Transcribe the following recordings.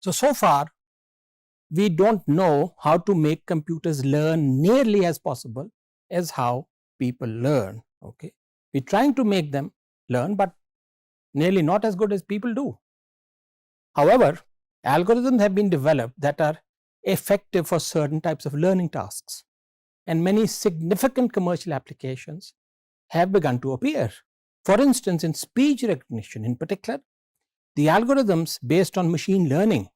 So far, we don't know how to make computers learn nearly as possible as how people learn. Okay, we're trying to make them learn, but nearly not as good as people do. However, algorithms have been developed that are effective for certain types of learning tasks, and many significant commercial applications have begun to appear. For instance, in speech recognition in particular, the algorithms based on machine learning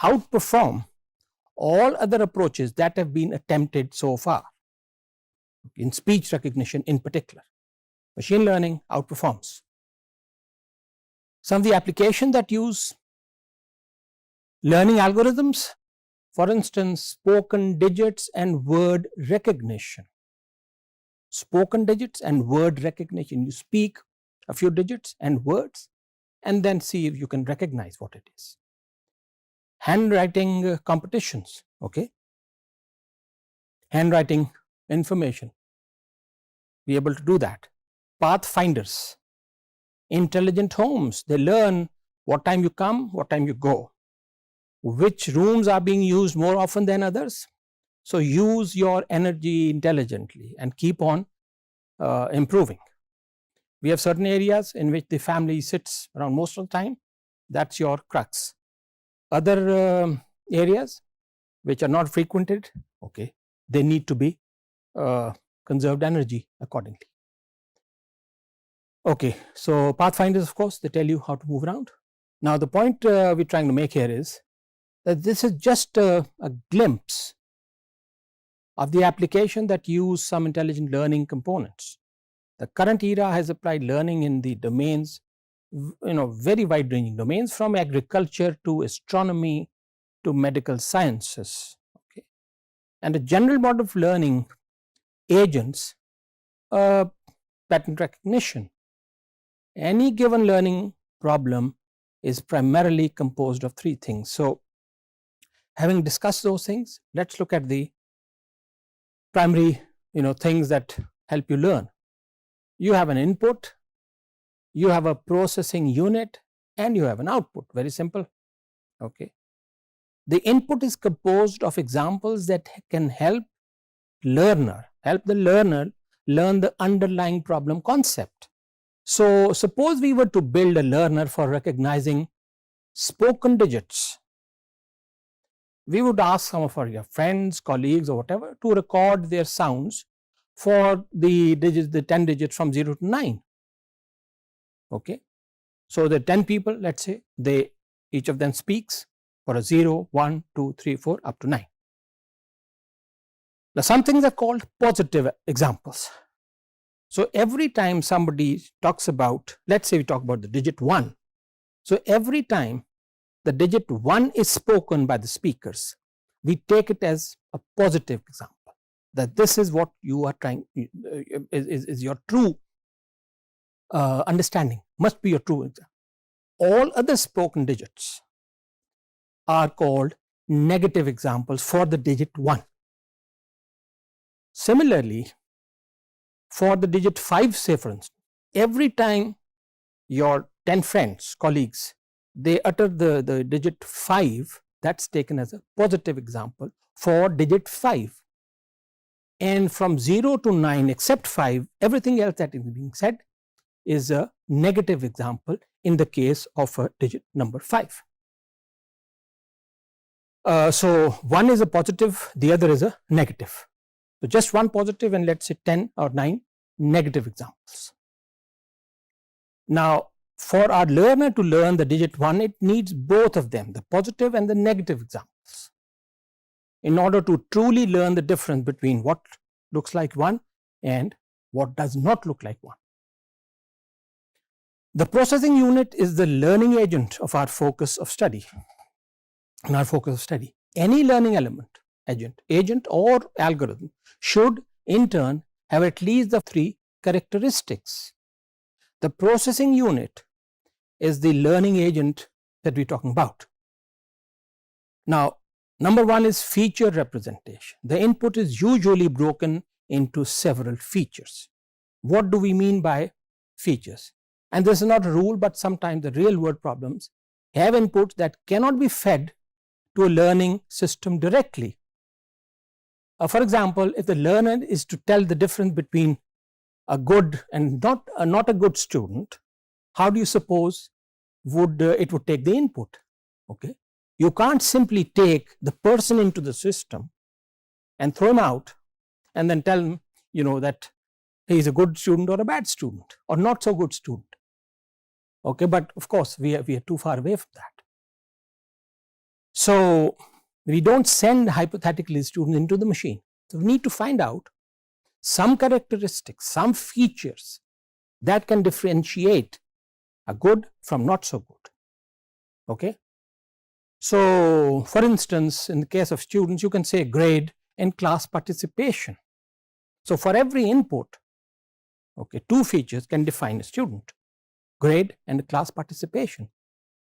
outperform all other approaches that have been attempted so far. In speech recognition in particular, machine learning outperforms. Some of the applications that use learning algorithms, for instance, spoken digits and word recognition. Spoken digits and word recognition. You speak a few digits and words and then see if you can recognize what it is. Handwriting competitions, okay? Handwriting information, be able to do that. Pathfinders, intelligent homes, they learn what time you come, what time you go, which rooms are being used more often than others. So use your energy intelligently and keep on improving. We have certain areas in which the family sits around most of the time, that's your crux. Other areas which are not frequented, okay, they need to be conserved energy accordingly. Okay, so pathfinders, of course, they tell you how to move around. Now the point we're trying to make here is that this is just a glimpse of the application that use some intelligent learning components. The current era has applied learning in the domains, very wide ranging domains, from agriculture to astronomy to medical sciences. Okay. And a general mode of learning agents, pattern recognition. Any given learning problem is primarily composed of three things. So having discussed those things, let's look at the primary things that help you learn. You have an input, you have a processing unit, and you have an output. Very simple. Okay. The input is composed of examples that can help the learner learn the underlying problem concept. So suppose we were to build a learner for recognizing spoken digits. We would ask some of our friends, colleagues, or whatever to record their sounds for the digits, the 10 digits from 0 to 9. Okay. So the 10 people, let's say, each of them speaks for a 0, 1, 2, 3, 4 up to 9. Now some things are called positive examples. So every time somebody talks about, let's say we talk about the digit 1. So every time the digit 1 is spoken by the speakers, we take it as a positive example, that this is what you are trying, is your true understanding, must be your true example. All other spoken digits are called negative examples for the digit 1. Similarly, for the digit 5, say for instance, every time your 10 friends, colleagues, they utter the digit 5, that's taken as a positive example for digit 5. And from 0 to 9 except 5, everything else that is being said is a negative example in the case of a digit number 5. So one is a positive, the other is a negative. So just one positive and let's say 10 or 9 negative examples. Now for our learner to learn the digit 1, it needs both of them, the positive and the negative examples, in order to truly learn the difference between what looks like 1 and what does not look like 1. The processing unit is the learning agent of our focus of study. Any learning element, agent or algorithm should in turn have at least the 3 characteristics. The processing unit is the learning agent that we're talking about. Now, number 1 is feature representation. The input is usually broken into several features. What do we mean by features? And this is not a rule, but sometimes the real world problems have inputs that cannot be fed to a learning system directly. For example, if the learner is to tell the difference between a good and not a good student, how do you suppose it would take the input? Okay, you can't simply take the person into the system and throw him out and then tell him, that he is a good student or a bad student or not so good student. Okay, but of course we are too far away from that. So we don't send hypothetically students into the machine. So we need to find out some characteristics, some features that can differentiate a good from not so good. Okay. So for instance, in the case of students, you can say grade and class participation. So for every input, okay, two features can define a student: grade and class participation.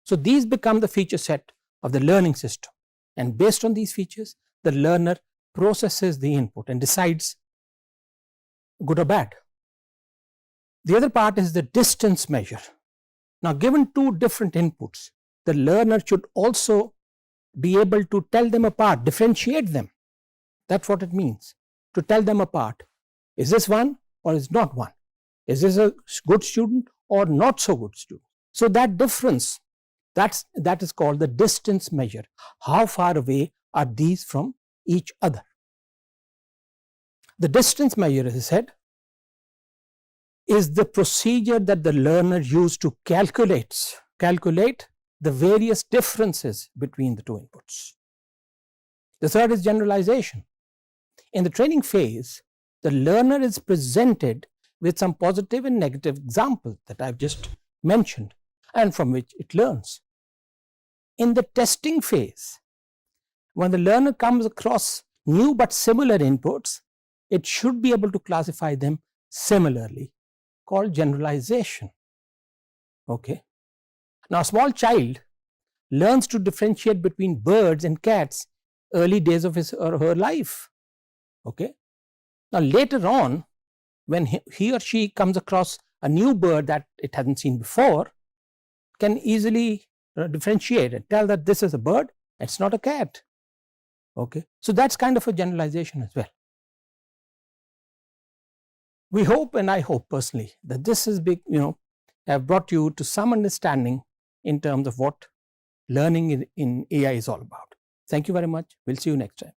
So these become the feature set of the learning system, and based on these features, the learner processes the input and decides good or bad. The other part is the distance measure. Now, given two different inputs, the learner should also be able to tell them apart, differentiate them. That's what it means, to tell them apart. Is this one or is not one? Is this a good student or not so good student? So that difference, that is called the distance measure. How far away are these from each other? The distance measure, as I said, is the procedure that the learner used to calculate the various differences between the two inputs. The third is generalization. In the training phase, the learner is presented with some positive and negative examples that I've just mentioned and from which it learns. In the testing phase, when the learner comes across new but similar inputs, it should be able to classify them similarly, called generalization. Okay. Now, a small child learns to differentiate between birds and cats early days of his or her life. Okay. Now, later on, when he or she comes across a new bird that it hasn't seen before, can easily differentiate and tell that this is a bird, it's not a cat. Okay. So that's kind of a generalization as well. We hope, and I hope personally, that this has have brought you to some understanding in terms of what learning in AI is all about. Thank you very much. We'll see you next time.